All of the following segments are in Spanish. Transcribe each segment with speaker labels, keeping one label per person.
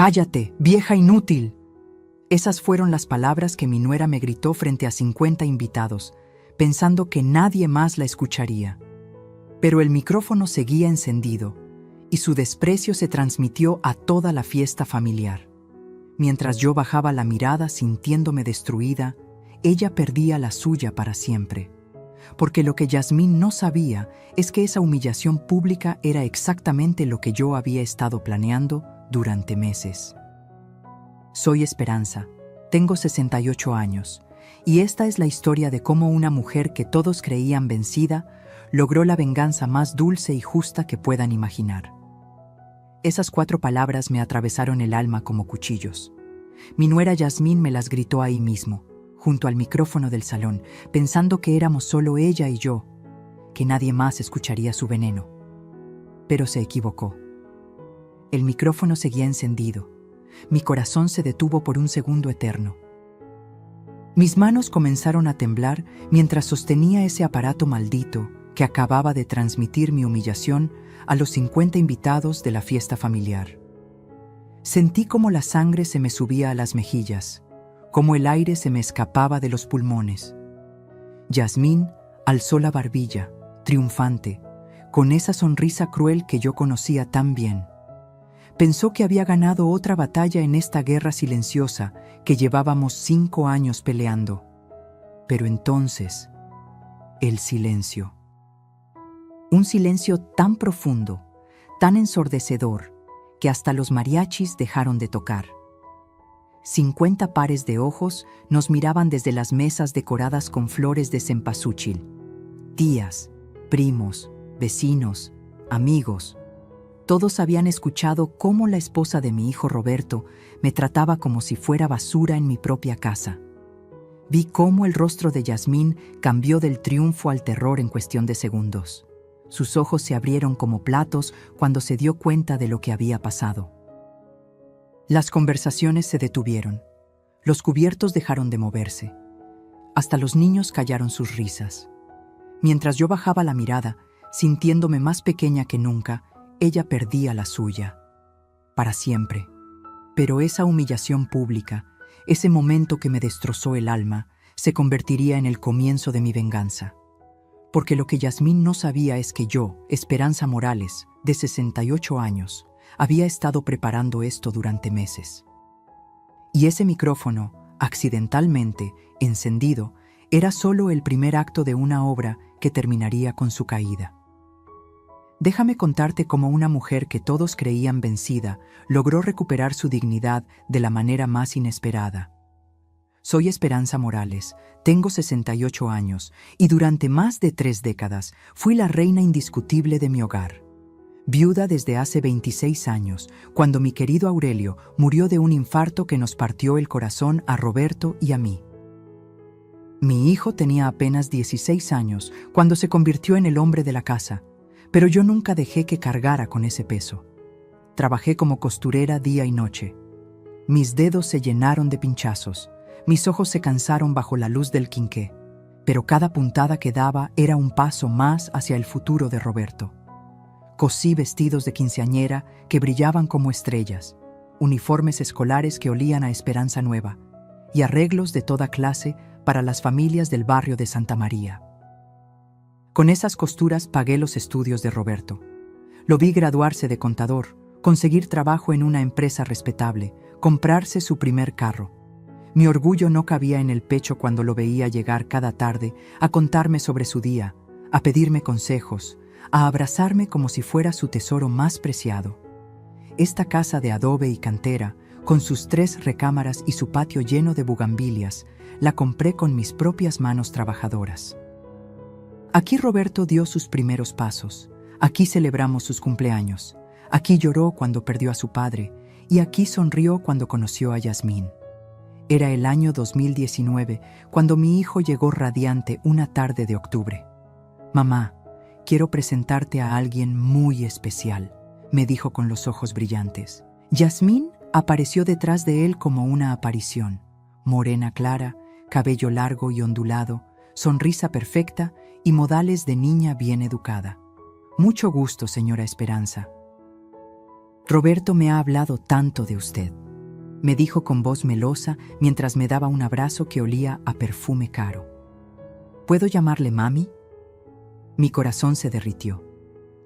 Speaker 1: «¡Cállate, vieja inútil!». Esas fueron las palabras que mi nuera me gritó frente a 50 invitados, pensando que nadie más la escucharía. Pero el micrófono seguía encendido, y su desprecio se transmitió a toda la fiesta familiar. Mientras yo bajaba la mirada sintiéndome destruida, ella perdía la suya para siempre. Porque lo que Yasmín no sabía es que esa humillación pública era exactamente lo que yo había estado planeando durante meses. Soy Esperanza, tengo 68 años, y esta es la historia de cómo una mujer que todos creían vencida logró la venganza más dulce y justa que puedan imaginar. Esas 4 palabras me atravesaron el alma como cuchillos. Mi nuera Yasmín me las gritó ahí mismo, junto al micrófono del salón, pensando que éramos solo ella y yo, que nadie más escucharía su veneno. Pero se equivocó. El micrófono seguía encendido. Mi corazón se detuvo por un segundo eterno. Mis manos comenzaron a temblar mientras sostenía ese aparato maldito que acababa de transmitir mi humillación a los 50 invitados de la fiesta familiar. Sentí como la sangre se me subía a las mejillas, como el aire se me escapaba de los pulmones. Yasmín alzó la barbilla, triunfante, con esa sonrisa cruel que yo conocía tan bien. Pensó que había ganado otra batalla en esta guerra silenciosa que llevábamos 5 años peleando. Pero entonces, el silencio. Un silencio tan profundo, tan ensordecedor, que hasta los mariachis dejaron de tocar. 50 pares de ojos nos miraban desde las mesas decoradas con flores de cempasúchil. Tías, primos, vecinos, amigos. Todos habían escuchado cómo la esposa de mi hijo Roberto me trataba como si fuera basura en mi propia casa. Vi cómo el rostro de Yasmín cambió del triunfo al terror en cuestión de segundos. Sus ojos se abrieron como platos cuando se dio cuenta de lo que había pasado. Las conversaciones se detuvieron. Los cubiertos dejaron de moverse. Hasta los niños callaron sus risas. Mientras yo bajaba la mirada, sintiéndome más pequeña que nunca, ella perdía la suya. Para siempre. Pero esa humillación pública, ese momento que me destrozó el alma, se convertiría en el comienzo de mi venganza. Porque lo que Yasmín no sabía es que yo, Esperanza Morales, de 68 años, había estado preparando esto durante meses. Y ese micrófono, accidentalmente, encendido, era solo el primer acto de una obra que terminaría con su caída. Déjame contarte cómo una mujer que todos creían vencida logró recuperar su dignidad de la manera más inesperada. Soy Esperanza Morales, tengo 68 años y durante más de 3 décadas fui la reina indiscutible de mi hogar. Viuda desde hace 26 años, cuando mi querido Aurelio murió de un infarto que nos partió el corazón a Roberto y a mí. Mi hijo tenía apenas 16 años cuando se convirtió en el hombre de la casa, pero yo nunca dejé que cargara con ese peso. Trabajé como costurera día y noche. Mis dedos se llenaron de pinchazos, mis ojos se cansaron bajo la luz del quinqué, pero cada puntada que daba era un paso más hacia el futuro de Roberto. Cosí vestidos de quinceañera que brillaban como estrellas, uniformes escolares que olían a esperanza nueva y arreglos de toda clase para las familias del barrio de Santa María. Con esas costuras pagué los estudios de Roberto. Lo vi graduarse de contador, conseguir trabajo en una empresa respetable, comprarse su primer carro. Mi orgullo no cabía en el pecho cuando lo veía llegar cada tarde a contarme sobre su día, a pedirme consejos, a abrazarme como si fuera su tesoro más preciado. Esta casa de adobe y cantera, con sus 3 recámaras y su patio lleno de bugambilias, la compré con mis propias manos trabajadoras. Aquí Roberto dio sus primeros pasos, aquí celebramos sus cumpleaños, aquí lloró cuando perdió a su padre y aquí sonrió cuando conoció a Yasmín. Era el año 2019 cuando mi hijo llegó radiante una tarde de octubre. «Mamá, quiero presentarte a alguien muy especial», me dijo con los ojos brillantes. Yasmín apareció detrás de él como una aparición, morena clara, cabello largo y ondulado, sonrisa perfecta y modales de niña bien educada. «Mucho gusto, señora Esperanza». Roberto me ha hablado tanto de usted, me dijo con voz melosa mientras me daba un abrazo que olía a perfume caro. ¿Puedo llamarle mami? Mi corazón se derritió.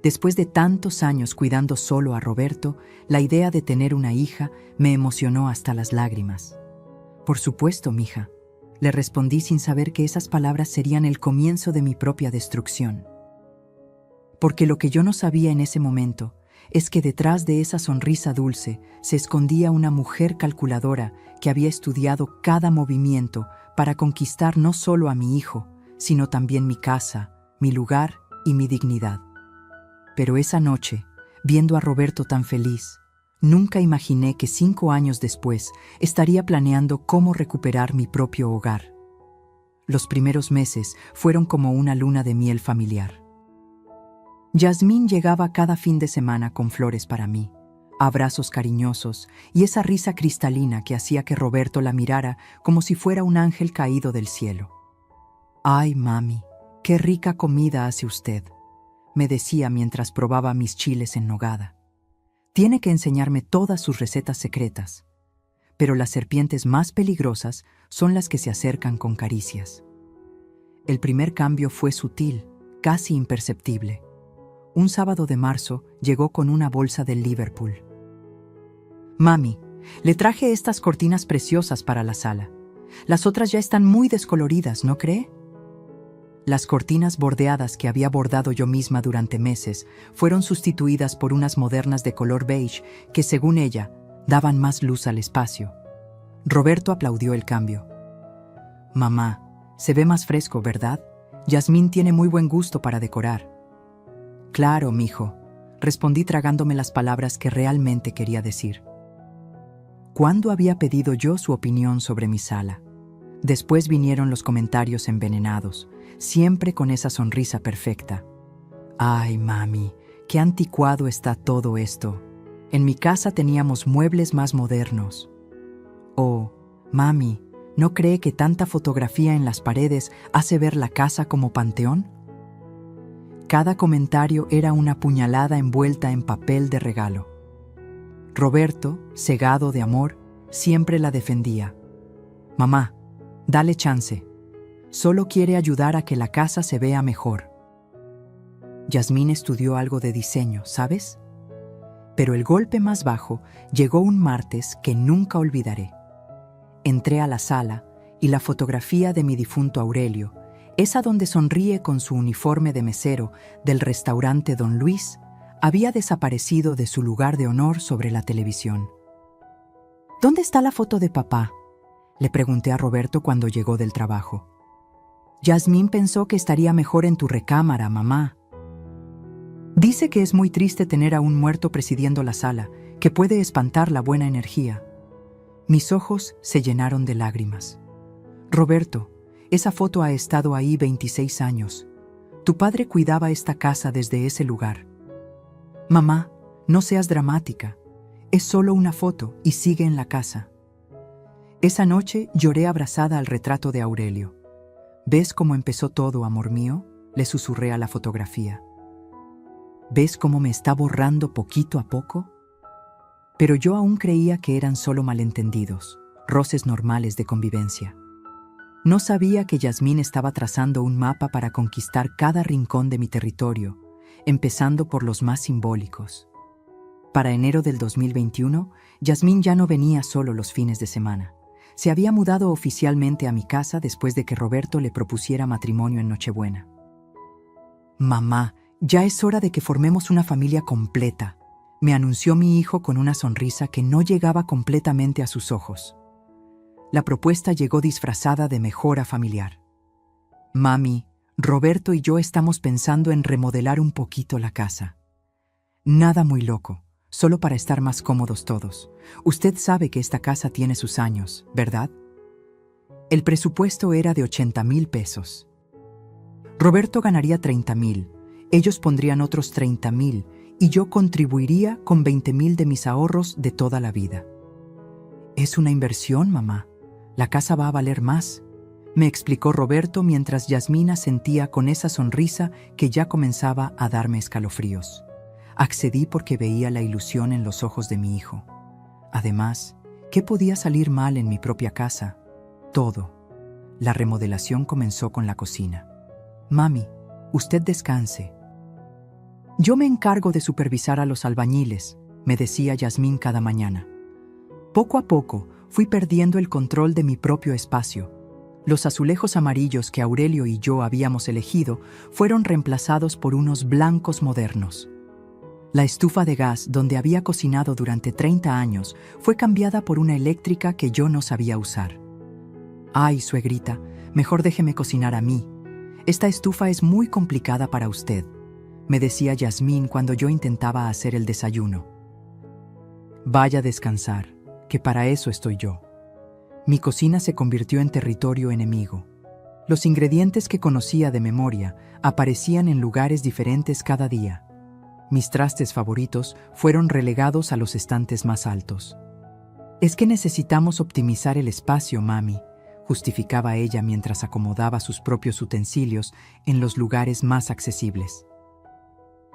Speaker 1: Después de tantos años cuidando solo a Roberto, la idea de tener una hija me emocionó hasta las lágrimas. Por supuesto, mija, le respondí sin saber que esas palabras serían el comienzo de mi propia destrucción. Porque lo que yo no sabía en ese momento es que detrás de esa sonrisa dulce se escondía una mujer calculadora que había estudiado cada movimiento para conquistar no solo a mi hijo, sino también mi casa, mi lugar y mi dignidad. Pero esa noche, viendo a Roberto tan feliz, nunca imaginé que 5 años después estaría planeando cómo recuperar mi propio hogar. Los primeros meses fueron como una luna de miel familiar. Yasmín llegaba cada fin de semana con flores para mí, abrazos cariñosos y esa risa cristalina que hacía que Roberto la mirara como si fuera un ángel caído del cielo. «Ay, mami, qué rica comida hace usted», me decía mientras probaba mis chiles en nogada. «Tiene que enseñarme todas sus recetas secretas, pero las serpientes más peligrosas son las que se acercan con caricias». El primer cambio fue sutil, casi imperceptible. Un sábado de marzo llegó con una bolsa del Liverpool. «Mami, le traje estas cortinas preciosas para la sala. Las otras ya están muy descoloridas, ¿no cree?». Las cortinas bordeadas que había bordado yo misma durante meses fueron sustituidas por unas modernas de color beige que, según ella, daban más luz al espacio. Roberto aplaudió el cambio. «Mamá, se ve más fresco, ¿verdad? Yasmín tiene muy buen gusto para decorar». «Claro, mijo», respondí tragándome las palabras que realmente quería decir. ¿Cuándo había pedido yo su opinión sobre mi sala? Después vinieron los comentarios envenenados, siempre con esa sonrisa perfecta. «Ay, mami, qué anticuado está todo esto. En mi casa teníamos muebles más modernos». «Oh, mami, ¿no cree que tanta fotografía en las paredes hace ver la casa como panteón?». Cada comentario era una puñalada envuelta en papel de regalo. Roberto, cegado de amor, siempre la defendía. «Mamá, dale chance. Solo quiere ayudar a que la casa se vea mejor». Yasmín estudió algo de diseño, ¿sabes? Pero el golpe más bajo llegó un martes que nunca olvidaré. Entré a la sala y la fotografía de mi difunto Aurelio, esa donde sonríe con su uniforme de mesero del restaurante Don Luis, había desaparecido de su lugar de honor sobre la televisión. «¿Dónde está la foto de papá?», le pregunté a Roberto cuando llegó del trabajo. «Yasmín pensó que estaría mejor en tu recámara, mamá. Dice que es muy triste tener a un muerto presidiendo la sala, que puede espantar la buena energía». Mis ojos se llenaron de lágrimas. «Roberto, esa foto ha estado ahí 26 años. Tu padre cuidaba esta casa desde ese lugar». «Mamá, no seas dramática. Es solo una foto y sigue en la casa». Esa noche lloré abrazada al retrato de Aurelio. «¿Ves cómo empezó todo, amor mío?», le susurré a la fotografía. «¿Ves cómo me está borrando poquito a poco?». Pero yo aún creía que eran solo malentendidos, roces normales de convivencia. No sabía que Yasmín estaba trazando un mapa para conquistar cada rincón de mi territorio, empezando por los más simbólicos. Para enero del 2021, Yasmín ya no venía solo los fines de semana. Se había mudado oficialmente a mi casa después de que Roberto le propusiera matrimonio en Nochebuena. «Mamá, ya es hora de que formemos una familia completa», me anunció mi hijo con una sonrisa que no llegaba completamente a sus ojos. La propuesta llegó disfrazada de mejora familiar. «Mami, Roberto y yo estamos pensando en remodelar un poquito la casa. Nada muy loco, solo para estar más cómodos todos. Usted sabe que esta casa tiene sus años, ¿verdad?». El presupuesto era de 80,000 pesos. Roberto ganaría 30,000, ellos pondrían otros 30,000 y yo contribuiría con 20,000 de mis ahorros de toda la vida. «Es una inversión, mamá. La casa va a valer más», me explicó Roberto mientras Yasmín asentía con esa sonrisa que ya comenzaba a darme escalofríos. Accedí porque veía la ilusión en los ojos de mi hijo. Además, ¿qué podía salir mal en mi propia casa? Todo. La remodelación comenzó con la cocina. Mami, usted descanse. Yo me encargo de supervisar a los albañiles, me decía Yasmín cada mañana. Poco a poco fui perdiendo el control de mi propio espacio. Los azulejos amarillos que Aurelio y yo habíamos elegido fueron reemplazados por unos blancos modernos. La estufa de gas donde había cocinado durante 30 años fue cambiada por una eléctrica que yo no sabía usar. Ay, suegrita, mejor déjeme cocinar a mí. Esta estufa es muy complicada para usted, me decía Yasmín cuando yo intentaba hacer el desayuno. Vaya a descansar, que para eso estoy yo. Mi cocina se convirtió en territorio enemigo. Los ingredientes que conocía de memoria aparecían en lugares diferentes cada día. Mis trastes favoritos fueron relegados a los estantes más altos. Es que necesitamos optimizar el espacio, mami, justificaba ella mientras acomodaba sus propios utensilios en los lugares más accesibles.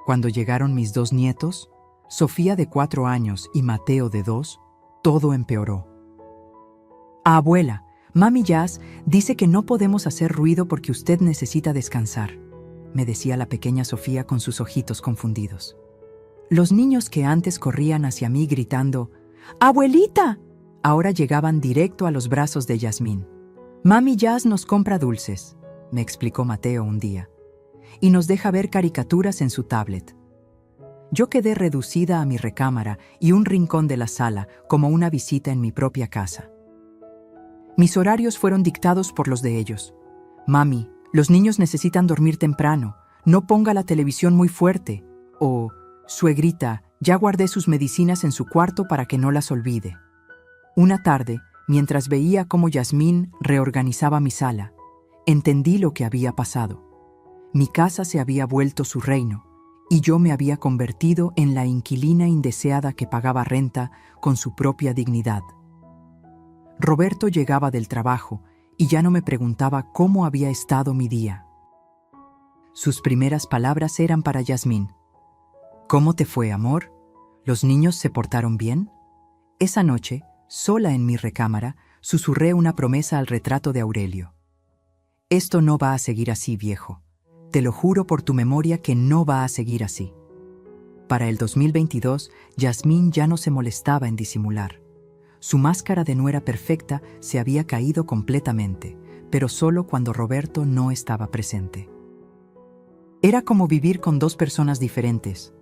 Speaker 1: Cuando llegaron mis 2 nietos, Sofía de 4 años y Mateo de 2, todo empeoró. Abuela, Mami Jazz dice que no podemos hacer ruido porque usted necesita descansar, me decía la pequeña Sofía con sus ojitos confundidos. Los niños que antes corrían hacia mí gritando ¡Abuelita!, ahora llegaban directo a los brazos de Yasmín. Mami Jazz nos compra dulces, me explicó Mateo un día, y nos deja ver caricaturas en su tablet. Yo quedé reducida a mi recámara y un rincón de la sala como una visita en mi propia casa. Mis horarios fueron dictados por los de ellos. Mami, los niños necesitan dormir temprano, no ponga la televisión muy fuerte. O, suegrita, ya guardé sus medicinas en su cuarto para que no las olvide. Una tarde, mientras veía cómo Yasmín reorganizaba mi sala, entendí lo que había pasado. Mi casa se había vuelto su reino, y yo me había convertido en la inquilina indeseada que pagaba renta con su propia dignidad. Roberto llegaba del trabajo y ya no me preguntaba cómo había estado mi día. Sus primeras palabras eran para Yasmín. ¿Cómo te fue, amor? ¿Los niños se portaron bien? Esa noche, sola en mi recámara, susurré una promesa al retrato de Aurelio. Esto no va a seguir así, viejo. Te lo juro por tu memoria que no va a seguir así. Para el 2022, Yasmín ya no se molestaba en disimular. Su máscara de nuera perfecta se había caído completamente, pero solo cuando Roberto no estaba presente. Era como vivir con 2 personas diferentes,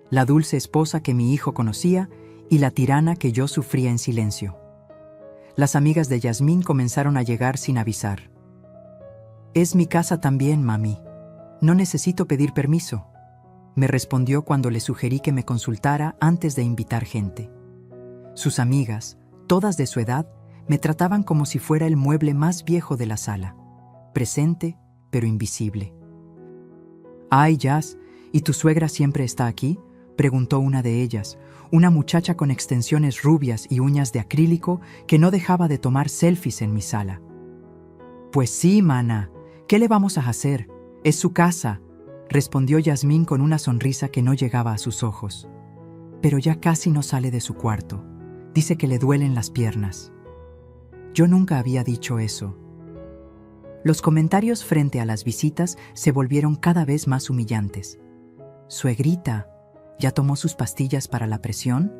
Speaker 1: la dulce esposa que mi hijo conocía y la tirana que yo sufría en silencio. Las amigas de Yasmín comenzaron a llegar sin avisar. «Es mi casa también, mami. No necesito pedir permiso», me respondió cuando le sugerí que me consultara antes de invitar gente. Sus amigas, todas de su edad, me trataban como si fuera el mueble más viejo de la sala, presente pero invisible. «Ay, Jazz, ¿y tu suegra siempre está aquí?», preguntó una de ellas, una muchacha con extensiones rubias y uñas de acrílico que no dejaba de tomar selfies en mi sala. «Pues sí, mana, ¿qué le vamos a hacer? Es su casa», respondió Yasmín con una sonrisa que no llegaba a sus ojos. «Pero ya casi no sale de su cuarto. Dice que le duelen las piernas». Yo nunca había dicho eso. Los comentarios frente a las visitas se volvieron cada vez más humillantes. «Suegrita, ¿ya tomó sus pastillas para la presión?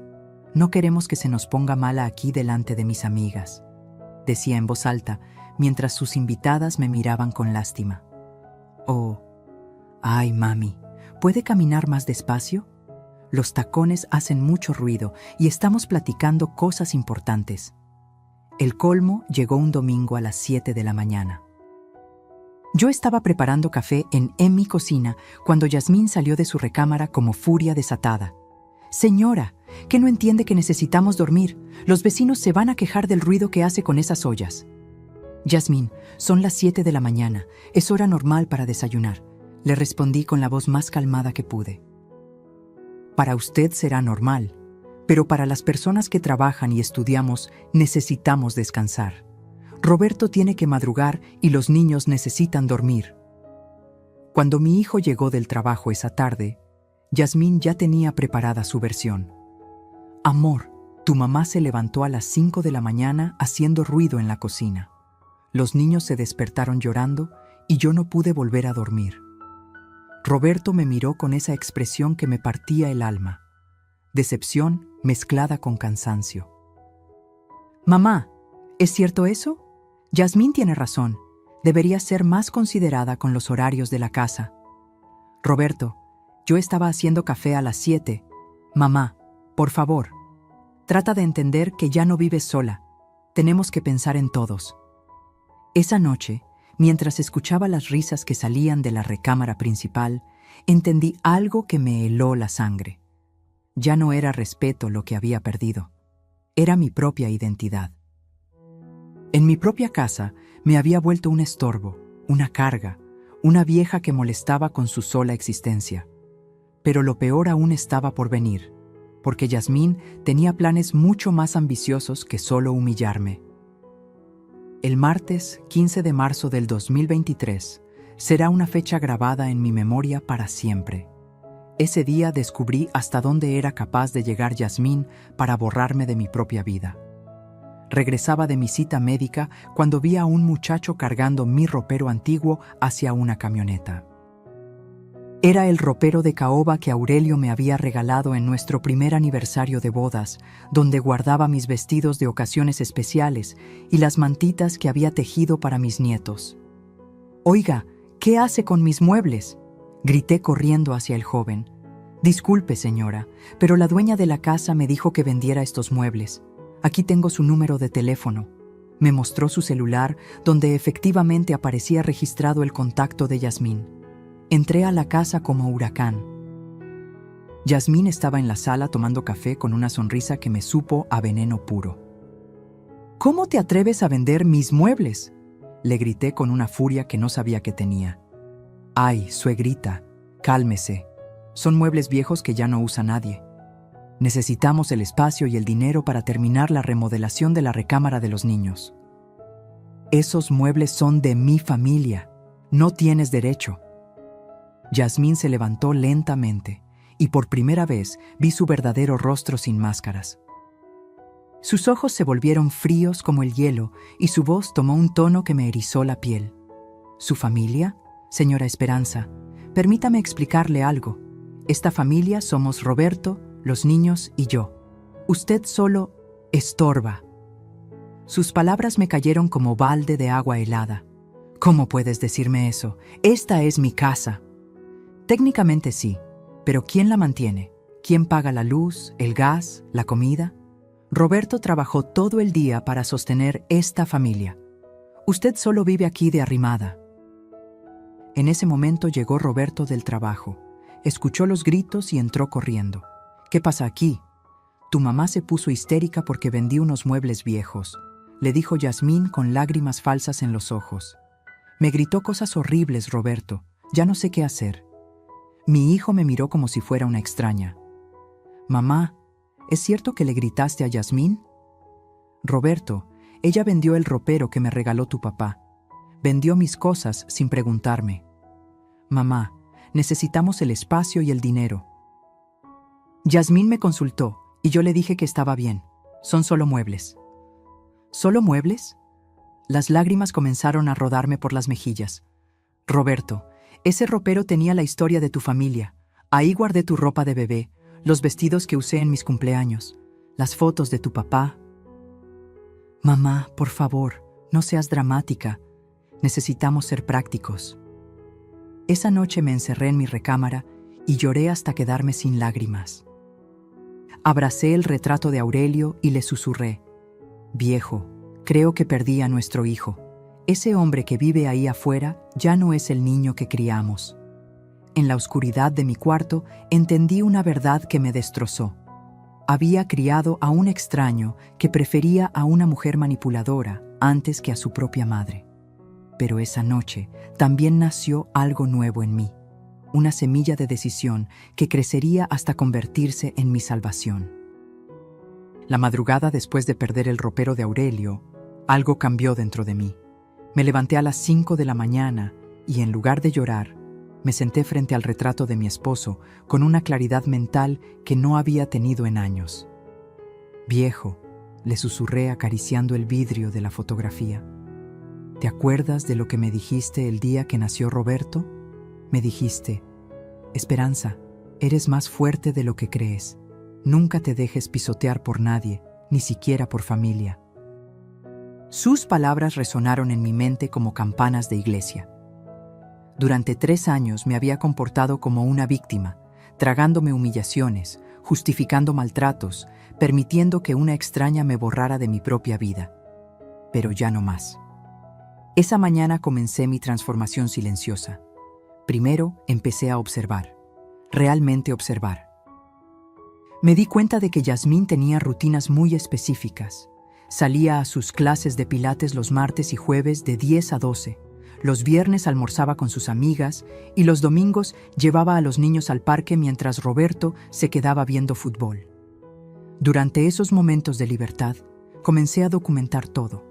Speaker 1: No queremos que se nos ponga mala aquí delante de mis amigas», decía en voz alta, mientras sus invitadas me miraban con lástima. «Oh, ay, mami, ¿puede caminar más despacio? Los tacones hacen mucho ruido y estamos platicando cosas importantes». El colmo llegó un domingo a las 7 de la mañana. Yo estaba preparando café en mi cocina cuando Yasmín salió de su recámara como furia desatada. «Señora, ¿qué no entiende que necesitamos dormir? Los vecinos se van a quejar del ruido que hace con esas ollas». «Yasmín, son las 7 de la mañana. Es hora normal para desayunar», le respondí con la voz más calmada que pude. «Para usted será normal, pero para las personas que trabajan y estudiamos necesitamos descansar. Roberto tiene que madrugar y los niños necesitan dormir». Cuando mi hijo llegó del trabajo esa tarde, Yasmín ya tenía preparada su versión. Amor, tu mamá se levantó a las 5 de la mañana haciendo ruido en la cocina. Los niños se despertaron llorando y yo no pude volver a dormir. Roberto me miró con esa expresión que me partía el alma. Decepción mezclada con cansancio. Mamá, ¿es cierto eso? Yasmín tiene razón. Debería ser más considerada con los horarios de la casa. Roberto, yo estaba haciendo café a las 7. Mamá, por favor, trata de entender que ya no vives sola. Tenemos que pensar en todos. Esa noche, mientras escuchaba las risas que salían de la recámara principal, entendí algo que me heló la sangre. Ya no era respeto lo que había perdido. Era mi propia identidad. En mi propia casa me había vuelto un estorbo, una carga, una vieja que molestaba con su sola existencia. Pero lo peor aún estaba por venir, porque Yasmín tenía planes mucho más ambiciosos que solo humillarme. El martes 15 de marzo del 2023 será una fecha grabada en mi memoria para siempre. Ese día descubrí hasta dónde era capaz de llegar Yasmín para borrarme de mi propia vida. Regresaba de mi cita médica cuando vi a un muchacho cargando mi ropero antiguo hacia una camioneta. Era el ropero de caoba que Aurelio me había regalado en nuestro primer aniversario de bodas, donde guardaba mis vestidos de ocasiones especiales y las mantitas que había tejido para mis nietos. «Oiga, ¿qué hace con mis muebles?», grité corriendo hacia el joven. «Disculpe, señora, pero la dueña de la casa me dijo que vendiera estos muebles. Aquí tengo su número de teléfono». Me mostró su celular, donde efectivamente aparecía registrado el contacto de Yasmín. Entré a la casa como huracán. Yasmín estaba en la sala tomando café con una sonrisa que me supo a veneno puro. «¿Cómo te atreves a vender mis muebles?», le grité con una furia que no sabía que tenía. «Ay, suegrita, cálmese. Son muebles viejos que ya no usa nadie. Necesitamos el espacio y el dinero para terminar la remodelación de la recámara de los niños. Esos muebles son de mi familia. No tienes derecho». Yasmín se levantó lentamente y por primera vez vi su verdadero rostro sin máscaras. Sus ojos se volvieron fríos como el hielo y su voz tomó un tono que me erizó la piel. ¿Su familia? Señora Esperanza, permítame explicarle algo. Esta familia somos Roberto, los niños y yo. Usted solo estorba. Sus palabras me cayeron como balde de agua helada. ¿Cómo puedes decirme eso? Esta es mi casa. Técnicamente sí, pero ¿quién la mantiene? ¿Quién paga la luz, el gas, la comida? Roberto trabajó todo el día para sostener esta familia. Usted solo vive aquí de arrimada. En ese momento llegó Roberto del trabajo. Escuchó los gritos y entró corriendo. «¿Qué pasa aquí?» «Tu mamá se puso histérica porque vendí unos muebles viejos», le dijo Yasmín con lágrimas falsas en los ojos. «Me gritó cosas horribles, Roberto. Ya no sé qué hacer». Mi hijo me miró como si fuera una extraña. «Mamá, ¿es cierto que le gritaste a Yasmín?» «Roberto, ella vendió el ropero que me regaló tu papá. Vendió mis cosas sin preguntarme». «Mamá, necesitamos el espacio y el dinero». Yasmín me consultó y yo le dije que estaba bien. Son solo muebles. ¿Solo muebles? Las lágrimas comenzaron a rodarme por las mejillas. «Roberto, ese ropero tenía la historia de tu familia. Ahí guardé tu ropa de bebé, los vestidos que usé en mis cumpleaños, las fotos de tu papá». «Mamá, por favor, no seas dramática. Necesitamos ser prácticos». Esa noche me encerré en mi recámara y lloré hasta quedarme sin lágrimas. Abracé el retrato de Aurelio y le susurré: «Viejo, creo que perdí a nuestro hijo. Ese hombre que vive ahí afuera ya no es el niño que criamos». En la oscuridad de mi cuarto entendí una verdad que me destrozó. Había criado a un extraño que prefería a una mujer manipuladora antes que a su propia madre. Pero esa noche también nació algo nuevo en mí, una semilla de decisión que crecería hasta convertirse en mi salvación. La madrugada después de perder el ropero de Aurelio, algo cambió dentro de mí. Me levanté a las 5 de la mañana y en lugar de llorar, Me senté frente al retrato de mi esposo con una claridad mental que no había tenido en años. «Viejo», le susurré acariciando el vidrio de la fotografía. «¿Te acuerdas de lo que me dijiste el día que nació Roberto? Me dijiste, Esperanza, eres más fuerte de lo que crees. Nunca te dejes pisotear por nadie, ni siquiera por familia». Sus palabras resonaron en mi mente como campanas de iglesia. Durante 3 años me había comportado como una víctima, tragándome humillaciones, justificando maltratos, permitiendo que una extraña me borrara de mi propia vida. Pero ya no más. Esa mañana comencé mi transformación silenciosa. Primero empecé a observar, realmente observar. Me di cuenta de que Yasmín tenía rutinas muy específicas. Salía a sus clases de pilates los martes y jueves de 10 a 12. Los viernes almorzaba con sus amigas y los domingos llevaba a los niños al parque mientras Roberto se quedaba viendo fútbol. Durante esos momentos de libertad, comencé a documentar todo.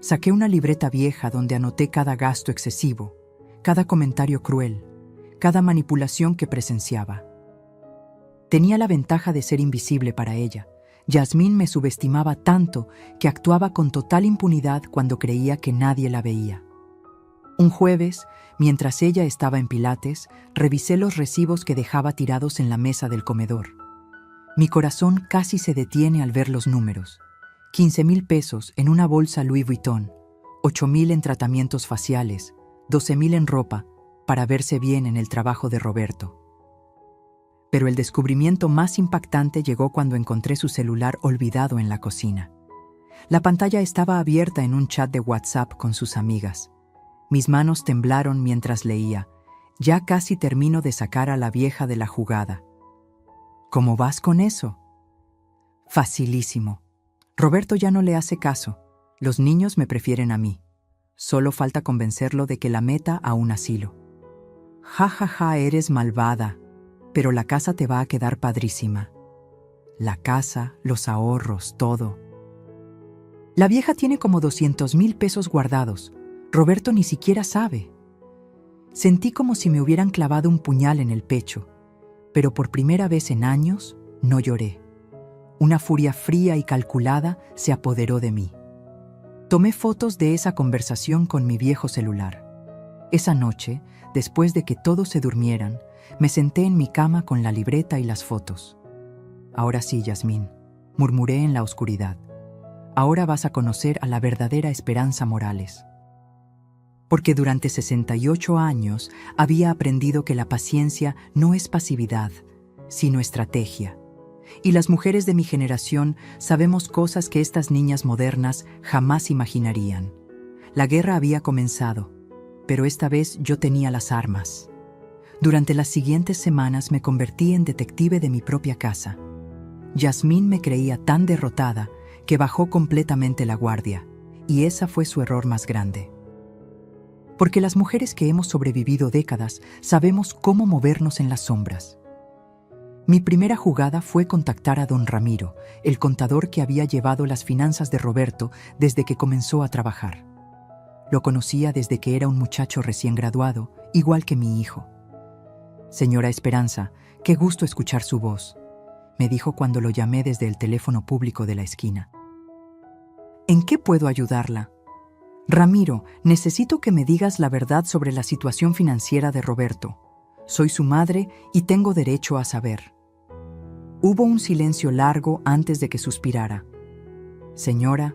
Speaker 1: Saqué una libreta vieja donde anoté cada gasto excesivo, cada comentario cruel, cada manipulación que presenciaba. Tenía la ventaja de ser invisible para ella. Yasmín me subestimaba tanto que actuaba con total impunidad cuando creía que nadie la veía. Un jueves, mientras ella estaba en pilates, revisé los recibos que dejaba tirados en la mesa del comedor. Mi corazón casi se detiene al ver los números. 15,000 pesos en una bolsa Louis Vuitton, 8,000 en tratamientos faciales, 12,000 en ropa para verse bien en el trabajo de Roberto. Pero el descubrimiento más impactante llegó cuando encontré su celular olvidado en la cocina. La pantalla estaba abierta en un chat de WhatsApp con sus amigas. Mis manos temblaron mientras leía. Ya casi termino de sacar a la vieja de la jugada. ¿Cómo vas con eso? Facilísimo. Roberto ya no le hace caso. Los niños me prefieren a mí. Solo falta convencerlo de que la meta a un asilo. Ja, ja, ja, eres malvada. Pero la casa te va a quedar padrísima. La casa, los ahorros, todo. La vieja tiene como 200,000 pesos guardados. Roberto ni siquiera sabe. Sentí como si me hubieran clavado un puñal en el pecho, pero por primera vez en años no lloré. Una furia fría y calculada se apoderó de mí. Tomé fotos de esa conversación con mi viejo celular. Esa noche, después de que todos se durmieran, me senté en mi cama con la libreta y las fotos. Ahora sí, Yasmín, murmuré en la oscuridad. Ahora vas a conocer a la verdadera Esperanza Morales. Porque durante 68 años había aprendido que la paciencia no es pasividad, sino estrategia. Y las mujeres de mi generación sabemos cosas que estas niñas modernas jamás imaginarían. La guerra había comenzado, pero esta vez yo tenía las armas. Durante las siguientes semanas me convertí en detective de mi propia casa. Yasmín me creía tan derrotada que bajó completamente la guardia, y esa fue su error más grande. Porque las mujeres que hemos sobrevivido décadas sabemos cómo movernos en las sombras. Mi primera jugada fue contactar a don Ramiro, el contador que había llevado las finanzas de Roberto desde que comenzó a trabajar. Lo conocía desde que era un muchacho recién graduado, igual que mi hijo. «Señora Esperanza, qué gusto escuchar su voz», me dijo cuando lo llamé desde el teléfono público de la esquina. «¿En qué puedo ayudarla?» «Ramiro, necesito que me digas la verdad sobre la situación financiera de Roberto. Soy su madre y tengo derecho a saber». Hubo un silencio largo antes de que suspirara. «Señora,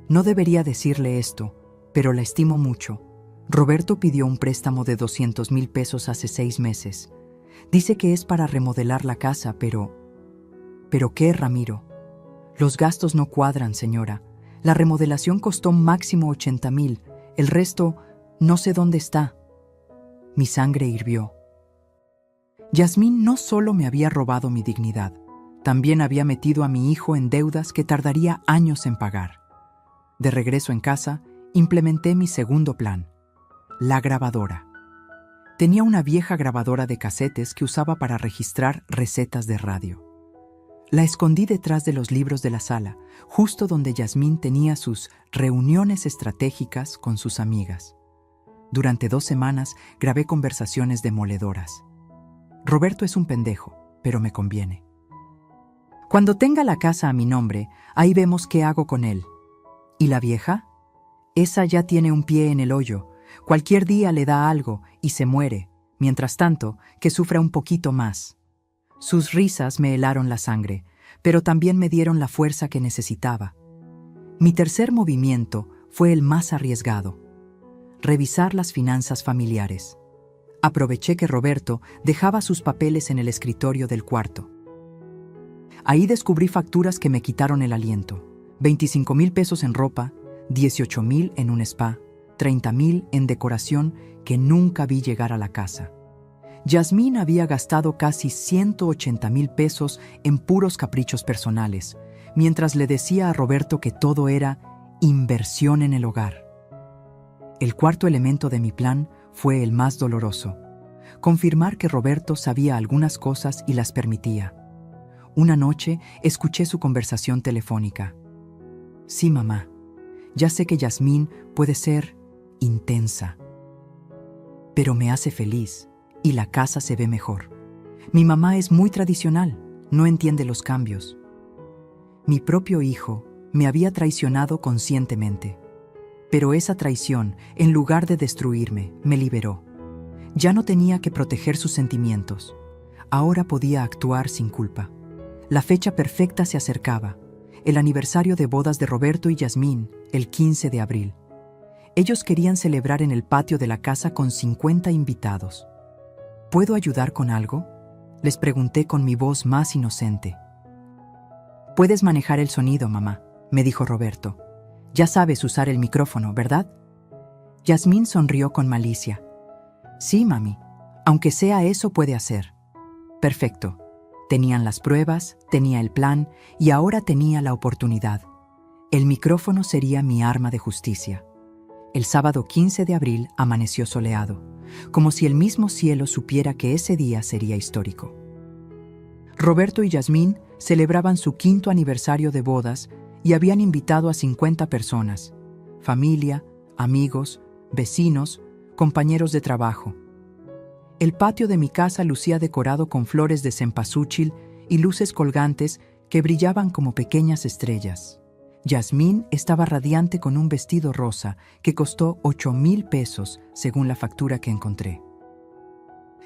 Speaker 1: no debería decirle esto, pero la estimo mucho. Roberto pidió un préstamo de 200,000 pesos hace 6 meses. Dice que es para remodelar la casa, pero... ¿Pero qué, Ramiro? Los gastos no cuadran, señora. La remodelación costó máximo 80,000. El resto, no sé dónde está». Mi sangre hirvió. Yasmín no solo me había robado mi dignidad, también había metido a mi hijo en deudas que tardaría años en pagar. De regreso en casa, implementé mi segundo plan, la grabadora. Tenía una vieja grabadora de casetes que usaba para registrar recetas de radio. La escondí detrás de los libros de la sala, justo donde Yasmín tenía sus reuniones estratégicas con sus amigas. Durante 2 semanas grabé conversaciones demoledoras. Roberto es un pendejo, pero me conviene. Cuando tenga la casa a mi nombre, ahí vemos qué hago con él. ¿Y la vieja? Esa ya tiene un pie en el hoyo. Cualquier día le da algo y se muere. Mientras tanto, que sufra un poquito más. Sus risas me helaron la sangre, pero también me dieron la fuerza que necesitaba. Mi tercer movimiento fue el más arriesgado: revisar las finanzas familiares. Aproveché que Roberto dejaba sus papeles en el escritorio del cuarto. Ahí descubrí facturas que me quitaron el aliento. 25,000 pesos en ropa, 18,000 en un spa, 30,000 en decoración que nunca vi llegar a la casa. Yasmín había gastado casi 180,000 pesos en puros caprichos personales, mientras le decía a Roberto que todo era inversión en el hogar. El cuarto elemento de mi plan fue el más doloroso: confirmar que Roberto sabía algunas cosas y las permitía. Una noche escuché su conversación telefónica. Sí, mamá, ya sé que Yasmín puede ser intensa, pero me hace feliz y la casa se ve mejor. Mi mamá es muy tradicional, no entiende los cambios. Mi propio hijo me había traicionado conscientemente, pero esa traición, en lugar de destruirme, me liberó. Ya no tenía que proteger sus sentimientos. Ahora podía actuar sin culpa. La fecha perfecta se acercaba: el aniversario de bodas de Roberto y Yasmín, el 15 de abril. Ellos querían celebrar en el patio de la casa con 50 invitados. ¿Puedo ayudar con algo?, les pregunté con mi voz más inocente. Puedes manejar el sonido, mamá, me dijo Roberto. Ya sabes usar el micrófono, ¿verdad? Yasmín sonrió con malicia. Sí, mami, aunque sea eso puede hacer. Perfecto. Tenían las pruebas, tenía el plan y ahora tenía la oportunidad. El micrófono sería mi arma de justicia. El sábado 15 de abril amaneció soleado, como si el mismo cielo supiera que ese día sería histórico. Roberto y Yasmín celebraban su 5º aniversario de bodas y habían invitado a 50 personas: familia, amigos, vecinos, compañeros de trabajo. El patio de mi casa lucía decorado con flores de cempasúchil y luces colgantes que brillaban como pequeñas estrellas. Yasmín estaba radiante con un vestido rosa que costó 8,000 pesos según la factura que encontré.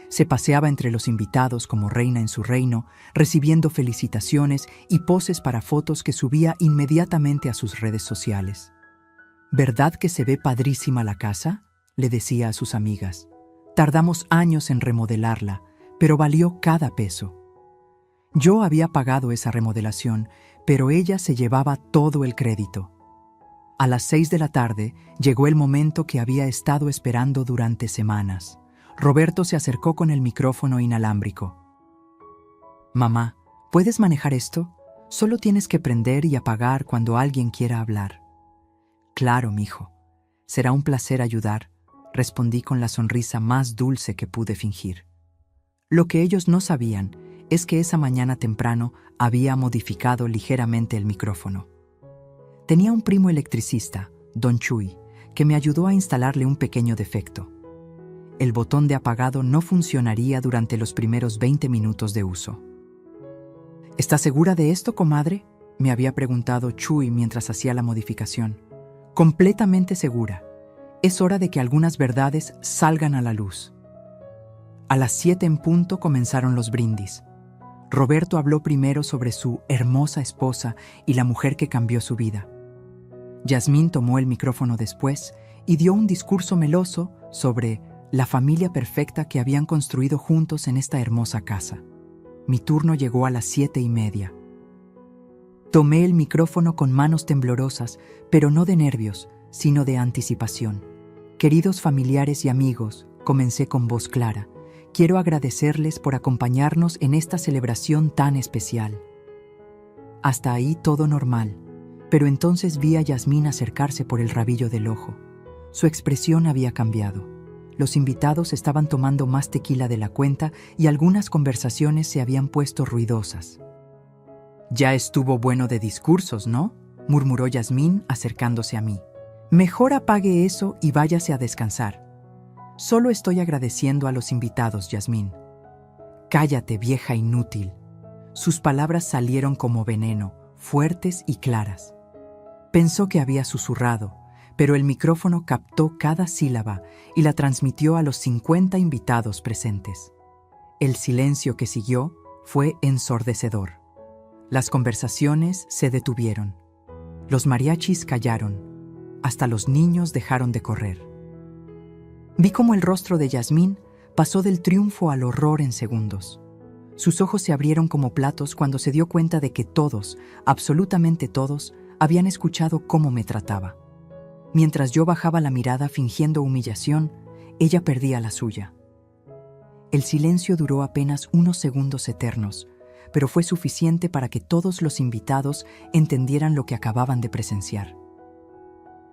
Speaker 1: Se paseaba entre los invitados como reina en su reino, recibiendo felicitaciones y poses para fotos que subía inmediatamente a sus redes sociales. ¿Verdad que se ve padrísima la casa?, le decía a sus amigas. Tardamos años en remodelarla, pero valió cada peso. Yo había pagado esa remodelación, pero ella se llevaba todo el crédito. A las 6 de la tarde llegó el momento que había estado esperando durante semanas. Roberto se acercó con el micrófono inalámbrico. Mamá, ¿puedes manejar esto? Solo tienes que prender y apagar cuando alguien quiera hablar. Claro, mijo. Será un placer ayudar, respondí con la sonrisa más dulce que pude fingir. Lo que ellos no sabían es que esa mañana temprano había modificado ligeramente el micrófono. Tenía un primo electricista, Don Chuy, que me ayudó a instalarle un pequeño defecto. El botón de apagado no funcionaría durante los primeros 20 minutos de uso. ¿Estás segura de esto, comadre?, me había preguntado Chuy mientras hacía la modificación. Completamente segura. Es hora de que algunas verdades salgan a la luz. A las 7 en punto comenzaron los brindis. Roberto habló primero sobre su hermosa esposa y la mujer que cambió su vida. Yasmín tomó el micrófono después y dio un discurso meloso sobre la familia perfecta que habían construido juntos en esta hermosa casa. Mi turno llegó a las 7:30. Tomé el micrófono con manos temblorosas, pero no de nervios, sino de anticipación. Queridos familiares y amigos, comencé con voz clara. Quiero agradecerles por acompañarnos en esta celebración tan especial. Hasta ahí todo normal, pero entonces vi a Yasmín acercarse por el rabillo del ojo. Su expresión había cambiado. Los invitados estaban tomando más tequila de la cuenta y algunas conversaciones se habían puesto ruidosas. «Ya estuvo bueno de discursos, ¿no?», murmuró Yasmín acercándose a mí. «Mejor apague eso y váyase a descansar». Solo estoy agradeciendo a los invitados, Yasmín. Cállate, vieja inútil. Sus palabras salieron como veneno, fuertes y claras. Pensó que había susurrado, pero el micrófono captó cada sílaba y la transmitió a los 50 invitados presentes. El silencio que siguió fue ensordecedor. Las conversaciones se detuvieron. Los mariachis callaron. Hasta los niños dejaron de correr. Vi cómo el rostro de Yasmín pasó del triunfo al horror en segundos. Sus ojos se abrieron como platos cuando se dio cuenta de que todos, absolutamente todos, habían escuchado cómo me trataba. Mientras yo bajaba la mirada fingiendo humillación, ella perdía la suya. El silencio duró apenas unos segundos eternos, pero fue suficiente para que todos los invitados entendieran lo que acababan de presenciar.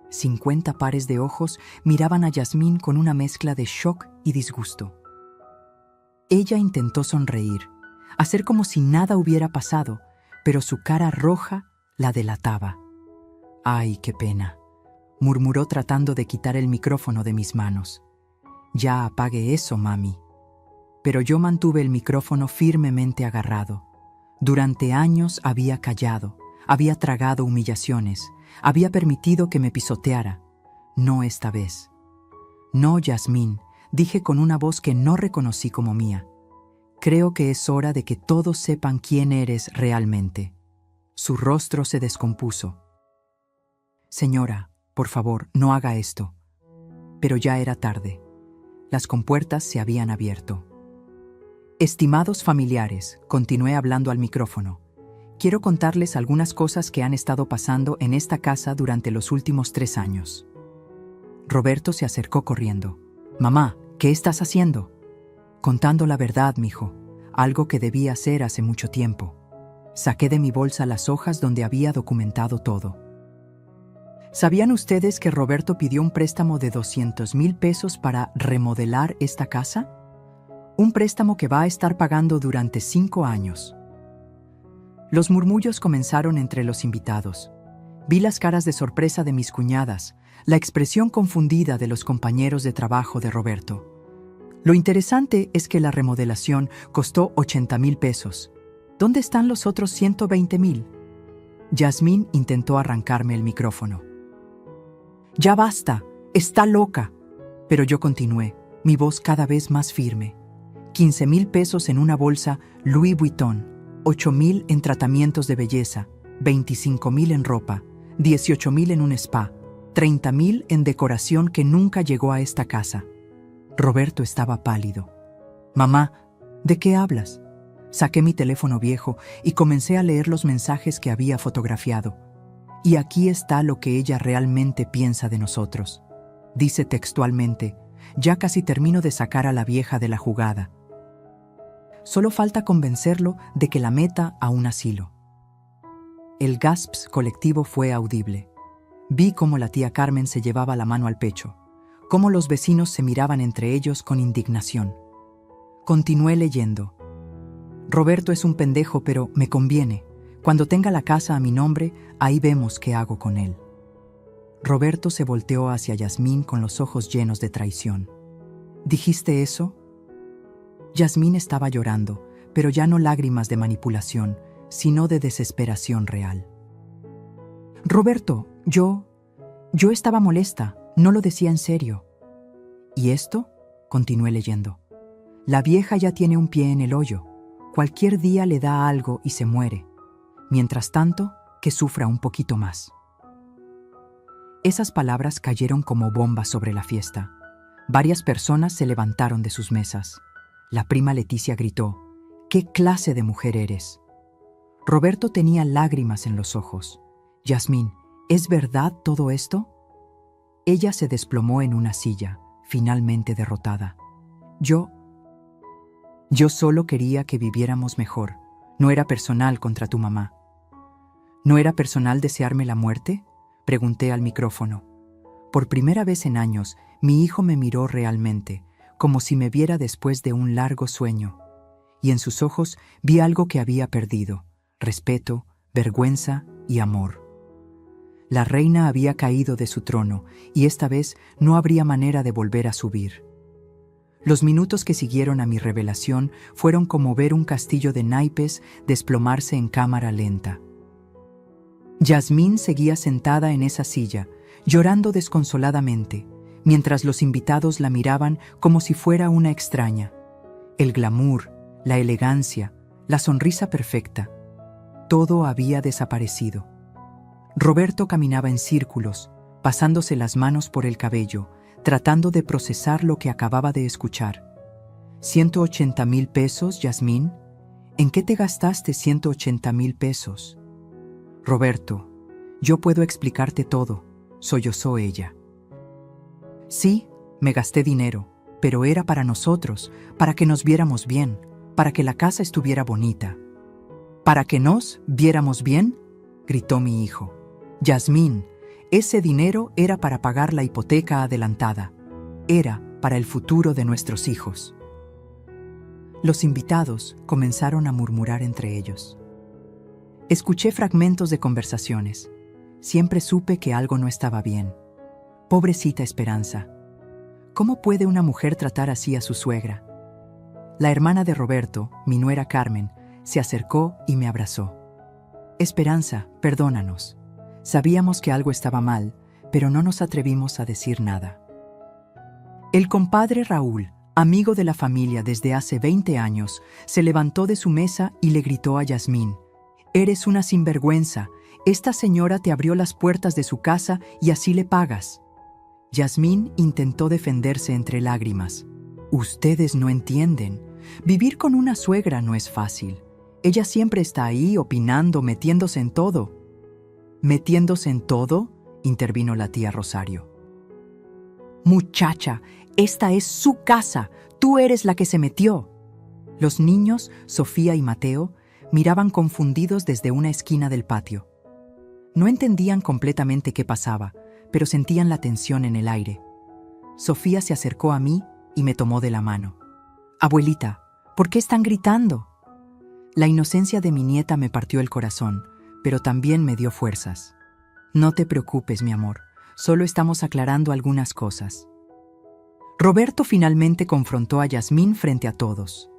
Speaker 1: 50 pares de ojos miraban a Yasmín con una mezcla de shock y disgusto. Ella intentó sonreír, hacer como si nada hubiera pasado, pero su cara roja la delataba. «Ay, qué pena», murmuró tratando de quitar el micrófono de mis manos. «Ya apague eso, mami». Pero yo mantuve el micrófono firmemente agarrado. Durante años había callado, había tragado humillaciones, había permitido que me pisoteara. No esta vez. «No, Yasmín», dije con una voz que no reconocí como mía. «Creo que es hora de que todos sepan quién eres realmente». Su rostro se descompuso. «Señora, por favor, no haga esto». Pero ya era tarde. Las compuertas se habían abierto. «Estimados familiares», continué hablando al micrófono, «quiero contarles algunas cosas que han estado pasando en esta casa durante los últimos 3 años». Roberto se acercó corriendo. «Mamá, ¿qué estás haciendo?» «Contando la verdad, mijo, algo que debí hacer hace mucho tiempo». Saqué de mi bolsa las hojas donde había documentado todo. ¿Sabían ustedes que Roberto pidió un préstamo de 200,000 pesos para remodelar esta casa? Un préstamo que va a estar pagando durante 5 años. Los murmullos comenzaron entre los invitados. Vi las caras de sorpresa de mis cuñadas, la expresión confundida de los compañeros de trabajo de Roberto. Lo interesante es que la remodelación costó 80,000 pesos. ¿Dónde están los otros 120,000? Yasmín intentó arrancarme el micrófono. «Ya basta, está loca». Pero yo continué, mi voz cada vez más firme. 15,000 pesos en una bolsa Louis Vuitton, 8,000 en tratamientos de belleza, 25,000 en ropa, 18,000 en un spa, 30,000 en decoración que nunca llegó a esta casa. Roberto estaba pálido. «Mamá, ¿de qué hablas?» Saqué mi teléfono viejo y comencé a leer los mensajes que había fotografiado. «Y aquí está lo que ella realmente piensa de nosotros». Dice textualmente: «Ya casi termino de sacar a la vieja de la jugada. Solo falta convencerlo de que la meta a un asilo». El gasps colectivo fue audible. Vi cómo la tía Carmen se llevaba la mano al pecho, cómo los vecinos se miraban entre ellos con indignación. Continué leyendo. «Roberto es un pendejo, pero me conviene. Cuando tenga la casa a mi nombre, ahí vemos qué hago con él». Roberto se volteó hacia Yasmín con los ojos llenos de traición. «¿Dijiste eso?» Yasmín estaba llorando, pero ya no lágrimas de manipulación, sino de desesperación real. «Roberto, yo estaba molesta, no lo decía en serio». «¿Y esto?», continué leyendo. «La vieja ya tiene un pie en el hoyo. Cualquier día le da algo y se muere. Mientras tanto, que sufra un poquito más». Esas palabras cayeron como bombas sobre la fiesta. Varias personas se levantaron de sus mesas. La prima Leticia gritó: «¿Qué clase de mujer eres?». Roberto tenía lágrimas en los ojos. «Yasmín, ¿es verdad todo esto?». Ella se desplomó en una silla, finalmente derrotada. Yo solo quería que viviéramos mejor. No era personal contra tu mamá». «¿No era personal desearme la muerte?», pregunté al micrófono. Por primera vez en años, mi hijo me miró realmente, como si me viera después de un largo sueño. Y en sus ojos vi algo que había perdido: respeto, vergüenza y amor. La reina había caído de su trono y esta vez no habría manera de volver a subir. Los minutos que siguieron a mi revelación fueron como ver un castillo de naipes desplomarse en cámara lenta. Yasmín seguía sentada en esa silla, llorando desconsoladamente, mientras los invitados la miraban como si fuera una extraña. El glamour, la elegancia, la sonrisa perfecta, todo había desaparecido. Roberto caminaba en círculos, pasándose las manos por el cabello, tratando de procesar lo que acababa de escuchar. ¿180,000 pesos, Yasmín? ¿En qué te gastaste 180,000 pesos? Roberto, yo puedo explicarte todo, sollozó ella. Sí, me gasté dinero, pero era para nosotros, para que nos viéramos bien, para que la casa estuviera bonita. ¿Para que nos viéramos bien?, gritó mi hijo. Yasmín, ese dinero era para pagar la hipoteca adelantada. Era para el futuro de nuestros hijos. Los invitados comenzaron a murmurar entre ellos. Escuché fragmentos de conversaciones. Siempre supe que algo no estaba bien. Pobrecita Esperanza. ¿Cómo puede una mujer tratar así a su suegra? La hermana de Roberto, mi nuera Carmen, se acercó y me abrazó. Esperanza, perdónanos. Sabíamos que algo estaba mal, pero no nos atrevimos a decir nada. El compadre Raúl, amigo de la familia desde hace 20 años, se levantó de su mesa y le gritó a Yasmín: «Eres una sinvergüenza. Esta señora te abrió las puertas de su casa y así le pagas». Yasmín intentó defenderse entre lágrimas. «Ustedes no entienden. Vivir con una suegra no es fácil. Ella siempre está ahí opinando, metiéndose en todo». «¿Metiéndose en todo?», intervino la tía Rosario. «Muchacha, esta es su casa. Tú eres la que se metió». Los niños, Sofía y Mateo, miraban confundidos desde una esquina del patio. No entendían completamente qué pasaba, pero sentían la tensión en el aire. Sofía se acercó a mí y me tomó de la mano. «Abuelita, ¿por qué están gritando?». La inocencia de mi nieta me partió el corazón, pero también me dio fuerzas. «No te preocupes, mi amor, solo estamos aclarando algunas cosas». Roberto finalmente confrontó a Yasmín frente a todos.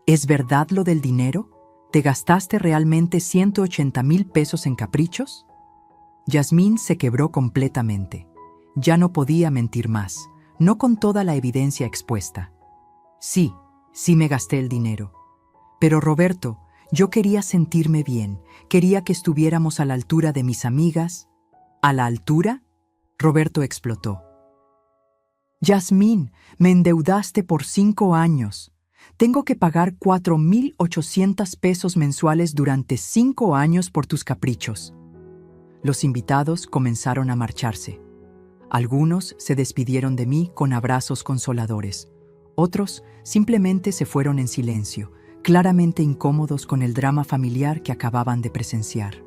Speaker 1: «¿Es verdad lo del dinero? ¿Te gastaste realmente 180,000 pesos en caprichos?». Yasmín se quebró completamente. Ya no podía mentir más, no con toda la evidencia expuesta. Sí me gasté el dinero. Pero Roberto, yo quería sentirme bien, quería que estuviéramos a la altura de mis amigas. ¿A la altura?», Roberto explotó. «Yasmín, me endeudaste por 5 años. Tengo que pagar 4,800 pesos mensuales durante 5 años por tus caprichos». Los invitados comenzaron a marcharse. Algunos se despidieron de mí con abrazos consoladores. Otros simplemente se fueron en silencio, claramente incómodos con el drama familiar que acababan de presenciar.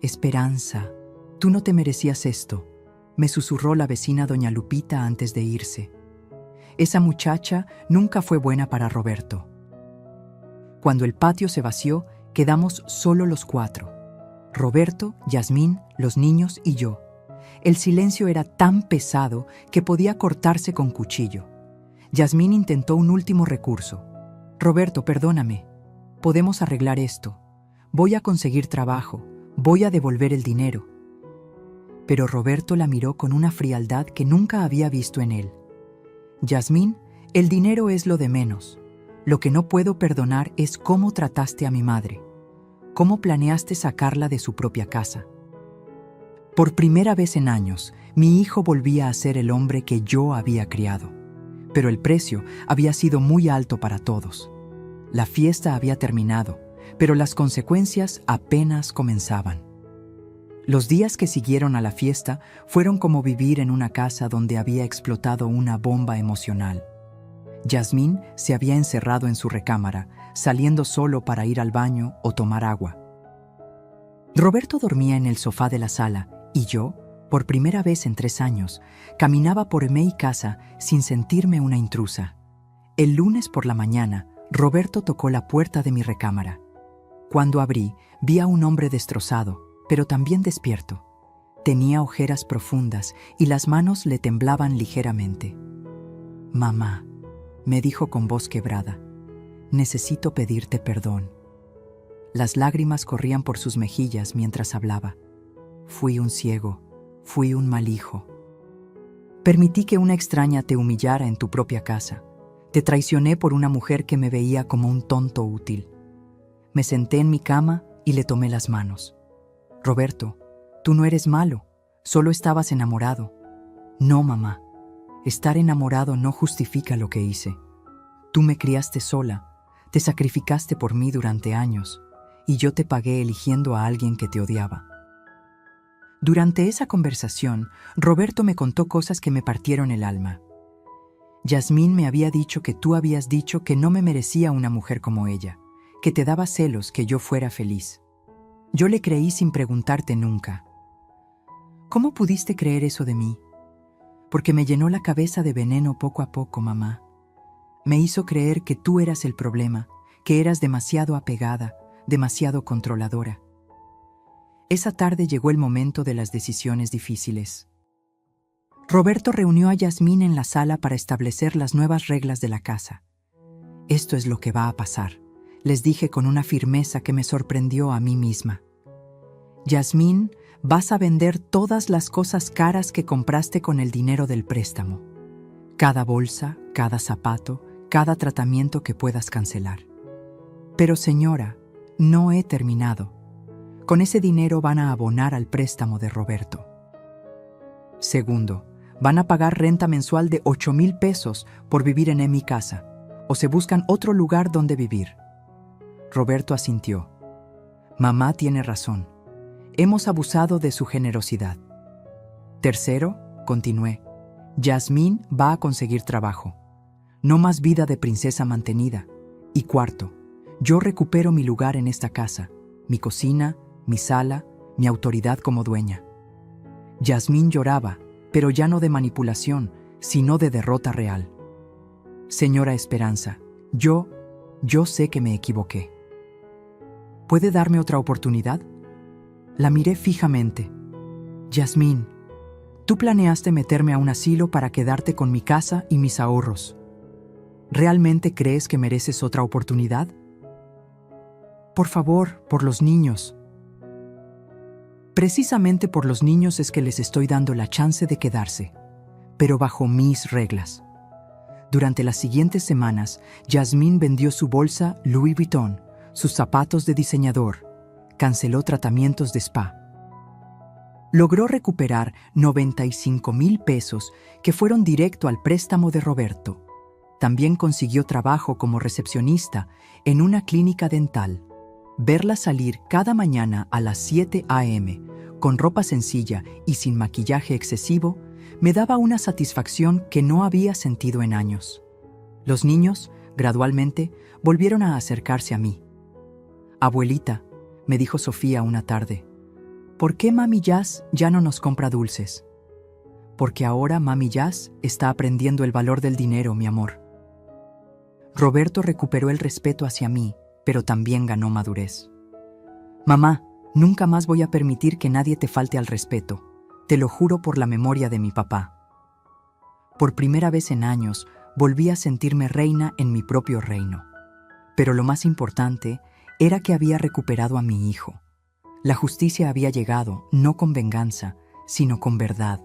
Speaker 1: «Esperanza, tú no te merecías esto», me susurró la vecina doña Lupita antes de irse. Esa muchacha nunca fue buena para Roberto. Cuando el patio se vació, quedamos solo los 4. Roberto, Yasmín, los niños y yo. El silencio era tan pesado que podía cortarse con cuchillo. Yasmín intentó un último recurso. «Roberto, perdóname. Podemos arreglar esto. Voy a conseguir trabajo. Voy a devolver el dinero». Pero Roberto la miró con una frialdad que nunca había visto en él. «Yasmín, el dinero es lo de menos. Lo que no puedo perdonar es cómo trataste a mi madre. Cómo planeaste sacarla de su propia casa». Por primera vez en años, mi hijo volvía a ser el hombre que yo había criado. Pero el precio había sido muy alto para todos. La fiesta había terminado, pero las consecuencias apenas comenzaban. Los días que siguieron a la fiesta fueron como vivir en una casa donde había explotado una bomba emocional. Yasmín se había encerrado en su recámara, saliendo solo para ir al baño o tomar agua. Roberto dormía en el sofá de la sala y yo, por primera vez en 3 años, caminaba por mi casa sin sentirme una intrusa. El lunes por la mañana, Roberto tocó la puerta de mi recámara. Cuando abrí, vi a un hombre destrozado, pero también despierto. Tenía ojeras profundas y las manos le temblaban ligeramente. «Mamá, me dijo con voz quebrada. Necesito pedirte perdón. Las lágrimas corrían por sus mejillas mientras hablaba. Fui un ciego, fui un mal hijo. Permití que una extraña te humillara en tu propia casa. Te traicioné por una mujer que me veía como un tonto útil. Me senté en mi cama y le tomé las manos. Roberto, tú no eres malo, solo estabas enamorado. No, mamá. Estar enamorado no justifica lo que hice. Tú me criaste sola, te sacrificaste por mí durante años, y yo te pagué eligiendo a alguien que te odiaba. Durante esa conversación, Roberto me contó cosas que me partieron el alma. Yasmín me había dicho que tú habías dicho que no me merecía una mujer como ella, que te daba celos que yo fuera feliz. Yo le creí sin preguntarte nunca. ¿Cómo pudiste creer eso de mí? Porque me llenó la cabeza de veneno poco a poco, mamá. Me hizo creer que tú eras el problema, que eras demasiado apegada, demasiado controladora. Esa tarde llegó el momento de las decisiones difíciles. Roberto reunió a Yasmín en la sala para establecer las nuevas reglas de la casa. Esto es lo que va a pasar, les dije con una firmeza que me sorprendió a mí misma. Yasmín, vas a vender todas las cosas caras que compraste con el dinero del préstamo. Cada bolsa, cada zapato, cada tratamiento que puedas cancelar. Pero señora, no he terminado. Con ese dinero van a abonar al préstamo de Roberto. Segundo, van a pagar renta mensual de 8,000 pesos por vivir en mi casa, o se buscan otro lugar donde vivir. Roberto asintió. Mamá tiene razón. Hemos abusado de su generosidad. Tercero, continué, Yasmín va a conseguir trabajo. No más vida de princesa mantenida. Y cuarto, yo recupero mi lugar en esta casa, mi cocina, mi sala, mi autoridad como dueña. Yasmín lloraba, pero ya no de manipulación, sino de derrota real. Señora Esperanza, yo sé que me equivoqué. ¿Puede darme otra oportunidad? La miré fijamente. Yasmín, tú planeaste meterme a un asilo para quedarte con mi casa y mis ahorros. ¿Realmente crees que mereces otra oportunidad? Por favor, por los niños. Precisamente por los niños es que les estoy dando la chance de quedarse, pero bajo mis reglas. Durante las siguientes semanas, Yasmín vendió su bolsa Louis Vuitton, sus zapatos de diseñador, canceló tratamientos de spa. Logró recuperar 95,000 pesos que fueron directo al préstamo de Roberto. También consiguió trabajo como recepcionista en una clínica dental. Verla salir cada mañana a las 7 a.m., con ropa sencilla y sin maquillaje excesivo, me daba una satisfacción que no había sentido en años. Los niños, gradualmente, volvieron a acercarse a mí. Abuelita, me dijo Sofía una tarde, ¿por qué Mami Jazz ya no nos compra dulces? Porque ahora Mami Jazz está aprendiendo el valor del dinero, mi amor. Roberto recuperó el respeto hacia mí, pero también ganó madurez. Mamá, nunca más voy a permitir que nadie te falte al respeto. Te lo juro por la memoria de mi papá. Por primera vez en años, volví a sentirme reina en mi propio reino. Pero lo más importante era que había recuperado a mi hijo. La justicia había llegado, no con venganza, sino con verdad.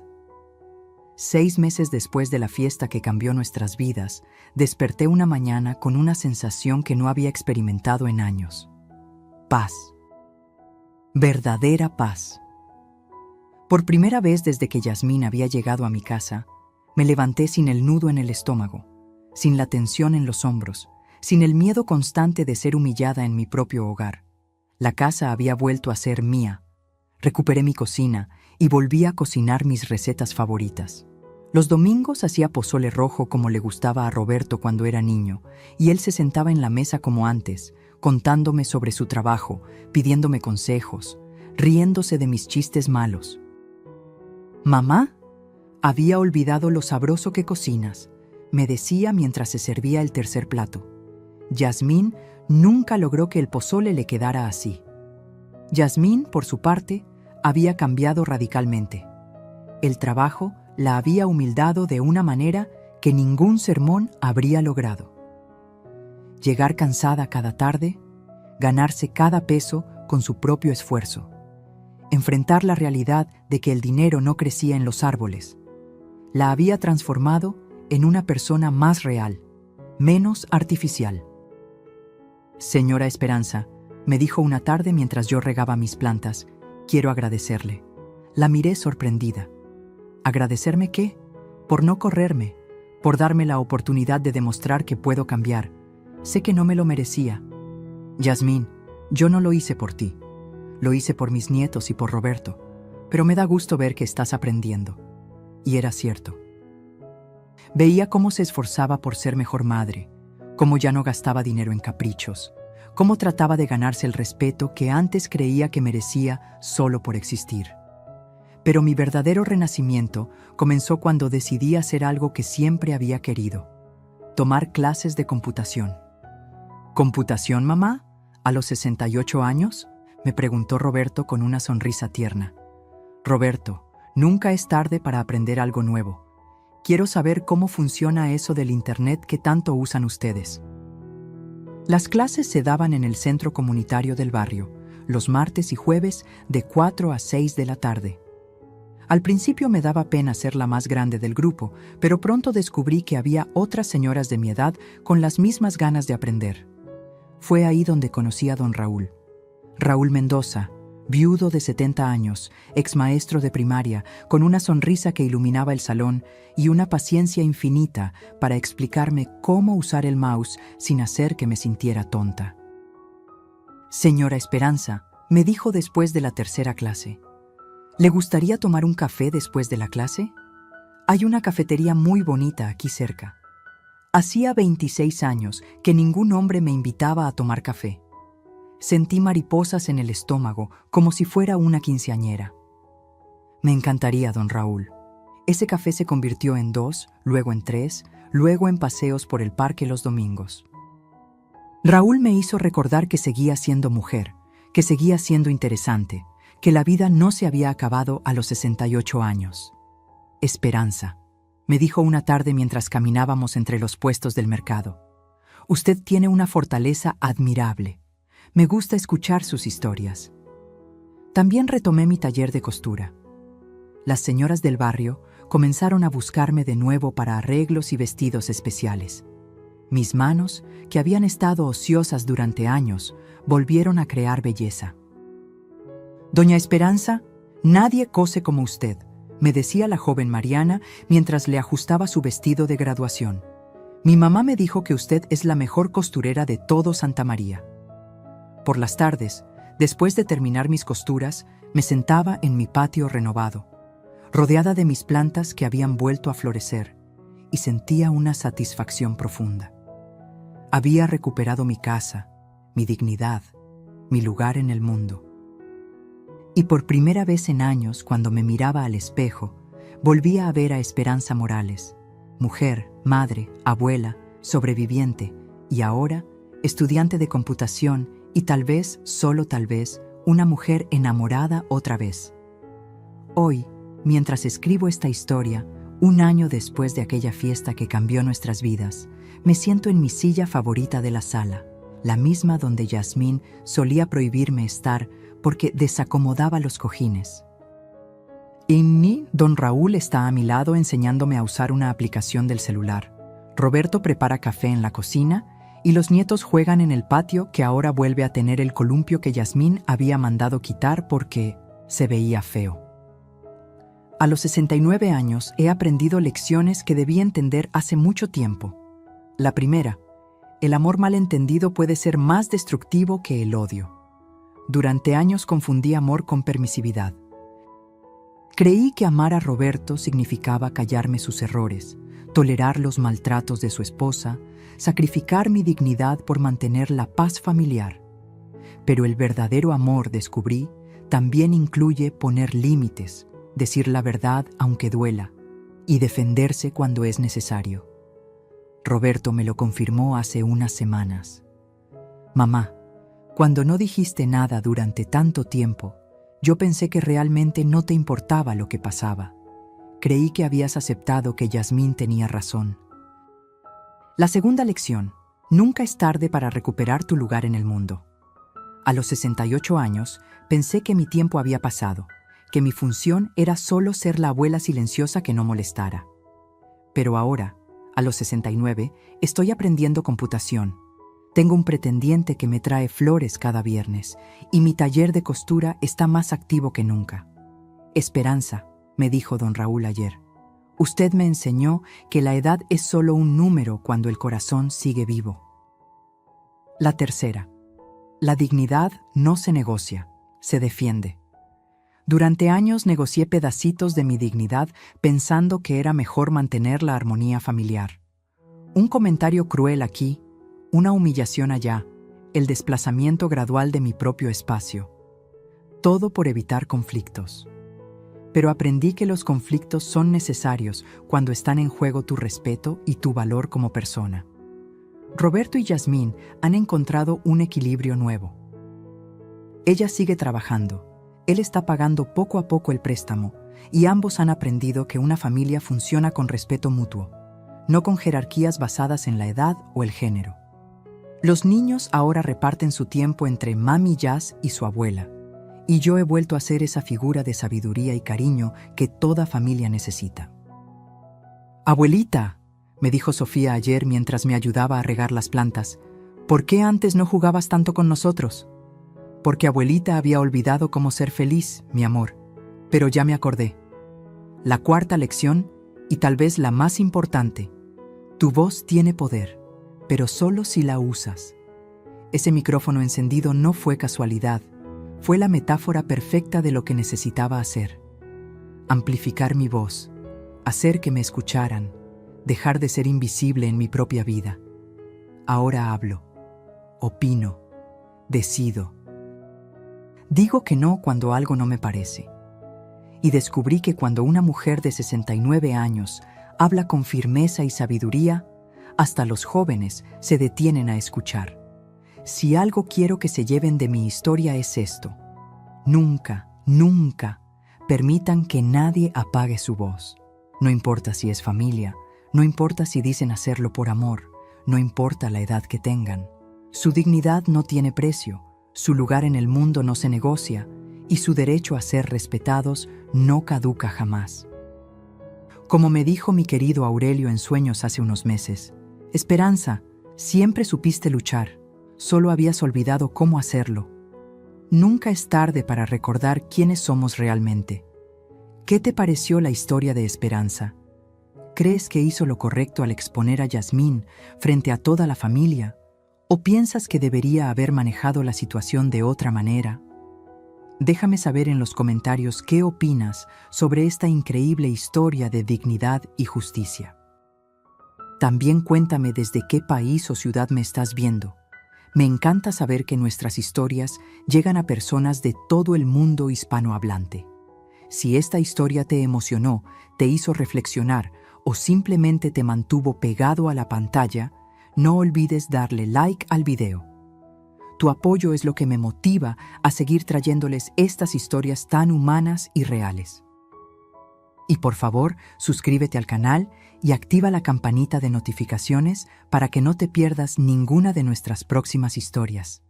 Speaker 1: 6 meses después de la fiesta que cambió nuestras vidas, desperté una mañana con una sensación que no había experimentado en años. Paz. Verdadera paz. Por primera vez desde que Yasmín había llegado a mi casa, me levanté sin el nudo en el estómago, sin la tensión en los hombros, sin el miedo constante de ser humillada en mi propio hogar. La casa había vuelto a ser mía. Recuperé mi cocina y volví a cocinar mis recetas favoritas. Los domingos hacía pozole rojo como le gustaba a Roberto cuando era niño, y él se sentaba en la mesa como antes, contándome sobre su trabajo, pidiéndome consejos, riéndose de mis chistes malos. «Mamá, había olvidado lo sabroso que cocinas», me decía mientras se servía el tercer plato. Yasmín nunca logró que el pozole le quedara así. Yasmín, por su parte, había cambiado radicalmente. El trabajo la había humildado de una manera que ningún sermón habría logrado. Llegar cansada cada tarde, ganarse cada peso con su propio esfuerzo, enfrentar la realidad de que el dinero no crecía en los árboles, la había transformado en una persona más real, menos artificial. Señora Esperanza, me dijo una tarde mientras yo regaba mis plantas, quiero agradecerle. La miré sorprendida. ¿Agradecerme qué? Por no correrme, por darme la oportunidad de demostrar que puedo cambiar. Sé que no me lo merecía. Yasmín, yo no lo hice por ti. Lo hice por mis nietos y por Roberto, pero me da gusto ver que estás aprendiendo. Y era cierto. Veía cómo se esforzaba por ser mejor madre, cómo ya no gastaba dinero en caprichos, cómo trataba de ganarse el respeto que antes creía que merecía solo por existir. Pero mi verdadero renacimiento comenzó cuando decidí hacer algo que siempre había querido: tomar clases de computación. ¿Computación, mamá? ¿A los 68 años? Me preguntó Roberto con una sonrisa tierna. Roberto, nunca es tarde para aprender algo nuevo. Quiero saber cómo funciona eso del Internet que tanto usan ustedes. Las clases se daban en el centro comunitario del barrio, los martes y jueves de 4 a 6 de la tarde. Al principio me daba pena ser la más grande del grupo, pero pronto descubrí que había otras señoras de mi edad con las mismas ganas de aprender. Fue ahí donde conocí a don Raúl. Raúl Mendoza, viudo de 70 años, exmaestro de primaria, con una sonrisa que iluminaba el salón y una paciencia infinita para explicarme cómo usar el mouse sin hacer que me sintiera tonta. Señora Esperanza, me dijo después de la tercera clase, ¿le gustaría tomar un café después de la clase? Hay una cafetería muy bonita aquí cerca. Hacía 26 años que ningún hombre me invitaba a tomar café. Sentí mariposas en el estómago, como si fuera una quinceañera. Me encantaría, don Raúl. Ese café se convirtió en 2, luego en 3, luego en paseos por el parque los domingos. Raúl me hizo recordar que seguía siendo mujer, que seguía siendo interesante, que la vida no se había acabado a los 68 años. Esperanza, me dijo una tarde mientras caminábamos entre los puestos del mercado. Usted tiene una fortaleza admirable. Me gusta escuchar sus historias. También retomé mi taller de costura. Las señoras del barrio comenzaron a buscarme de nuevo para arreglos y vestidos especiales. Mis manos, que habían estado ociosas durante años, volvieron a crear belleza. Doña Esperanza, nadie cose como usted, me decía la joven Mariana mientras le ajustaba su vestido de graduación. Mi mamá me dijo que usted es la mejor costurera de todo Santa María. Por las tardes, después de terminar mis costuras, me sentaba en mi patio renovado, rodeada de mis plantas que habían vuelto a florecer, y sentía una satisfacción profunda. Había recuperado mi casa, mi dignidad, mi lugar en el mundo. Y por primera vez en años, cuando me miraba al espejo, volvía a ver a Esperanza Morales, mujer, madre, abuela, sobreviviente, y ahora estudiante de computación y tal vez, solo tal vez, una mujer enamorada otra vez. Hoy, mientras escribo esta historia, un año después de aquella fiesta que cambió nuestras vidas, me siento en mi silla favorita de la sala, la misma donde Yasmín solía prohibirme estar porque desacomodaba los cojines. Y don Raúl está a mi lado enseñándome a usar una aplicación del celular. Roberto prepara café en la cocina y los nietos juegan en el patio, que ahora vuelve a tener el columpio que Yasmín había mandado quitar porque se veía feo. A los 69 años he aprendido lecciones que debí entender hace mucho tiempo. La primera, el amor malentendido puede ser más destructivo que el odio. Durante años confundí amor con permisividad. Creí que amar a Roberto significaba callarme sus errores, tolerar los maltratos de su esposa, sacrificar mi dignidad por mantener la paz familiar. Pero el verdadero amor, descubrí, también incluye poner límites, decir la verdad aunque duela, y defenderse cuando es necesario. Roberto me lo confirmó hace unas semanas. Mamá, cuando no dijiste nada durante tanto tiempo, yo pensé que realmente no te importaba lo que pasaba. Creí que habías aceptado que Yasmín tenía razón. La segunda lección: nunca es tarde para recuperar tu lugar en el mundo. A los 68 años, pensé que mi tiempo había pasado, que mi función era solo ser la abuela silenciosa que no molestara. Pero ahora, a los 69, estoy aprendiendo computación. Tengo un pretendiente que me trae flores cada viernes y mi taller de costura está más activo que nunca. Esperanza, me dijo don Raúl ayer. Usted me enseñó que la edad es solo un número cuando el corazón sigue vivo. La tercera: la dignidad no se negocia, se defiende. Durante años negocié pedacitos de mi dignidad pensando que era mejor mantener la armonía familiar. Un comentario cruel aquí, una humillación allá, el desplazamiento gradual de mi propio espacio. Todo por evitar conflictos. Pero aprendí que los conflictos son necesarios cuando están en juego tu respeto y tu valor como persona. Roberto y Yasmín han encontrado un equilibrio nuevo. Ella sigue trabajando, él está pagando poco a poco el préstamo y ambos han aprendido que una familia funciona con respeto mutuo, no con jerarquías basadas en la edad o el género. Los niños ahora reparten su tiempo entre Mami Jazz y su abuela, y yo he vuelto a ser esa figura de sabiduría y cariño que toda familia necesita. «Abuelita», me dijo Sofía ayer mientras me ayudaba a regar las plantas, «¿por qué antes no jugabas tanto con nosotros?» «Porque abuelita había olvidado cómo ser feliz, mi amor, pero ya me acordé». La cuarta lección, y tal vez la más importante: tu voz tiene poder, pero solo si la usas. Ese micrófono encendido no fue casualidad, fue la metáfora perfecta de lo que necesitaba hacer. Amplificar mi voz, hacer que me escucharan, dejar de ser invisible en mi propia vida. Ahora hablo, opino, decido. Digo que no cuando algo no me parece. Y descubrí que cuando una mujer de 69 años habla con firmeza y sabiduría, hasta los jóvenes se detienen a escuchar. Si algo quiero que se lleven de mi historia es esto: nunca, nunca permitan que nadie apague su voz. No importa si es familia, no importa si dicen hacerlo por amor, no importa la edad que tengan. Su dignidad no tiene precio, su lugar en el mundo no se negocia y su derecho a ser respetados no caduca jamás. Como me dijo mi querido Aurelio en sueños hace unos meses: Esperanza, siempre supiste luchar, solo habías olvidado cómo hacerlo. Nunca es tarde para recordar quiénes somos realmente. ¿Qué te pareció la historia de Esperanza? ¿Crees que hizo lo correcto al exponer a Yasmín frente a toda la familia? ¿O piensas que debería haber manejado la situación de otra manera? Déjame saber en los comentarios qué opinas sobre esta increíble historia de dignidad y justicia. También cuéntame desde qué país o ciudad me estás viendo. Me encanta saber que nuestras historias llegan a personas de todo el mundo hispanohablante. Si esta historia te emocionó, te hizo reflexionar o simplemente te mantuvo pegado a la pantalla, no olvides darle like al video. Tu apoyo es lo que me motiva a seguir trayéndoles estas historias tan humanas y reales. Y por favor, suscríbete al canal y activa la campanita de notificaciones para que no te pierdas ninguna de nuestras próximas historias.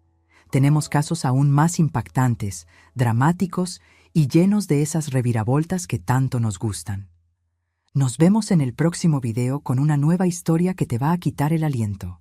Speaker 1: Tenemos casos aún más impactantes, dramáticos y llenos de esas reviravoltas que tanto nos gustan. Nos vemos en el próximo video con una nueva historia que te va a quitar el aliento.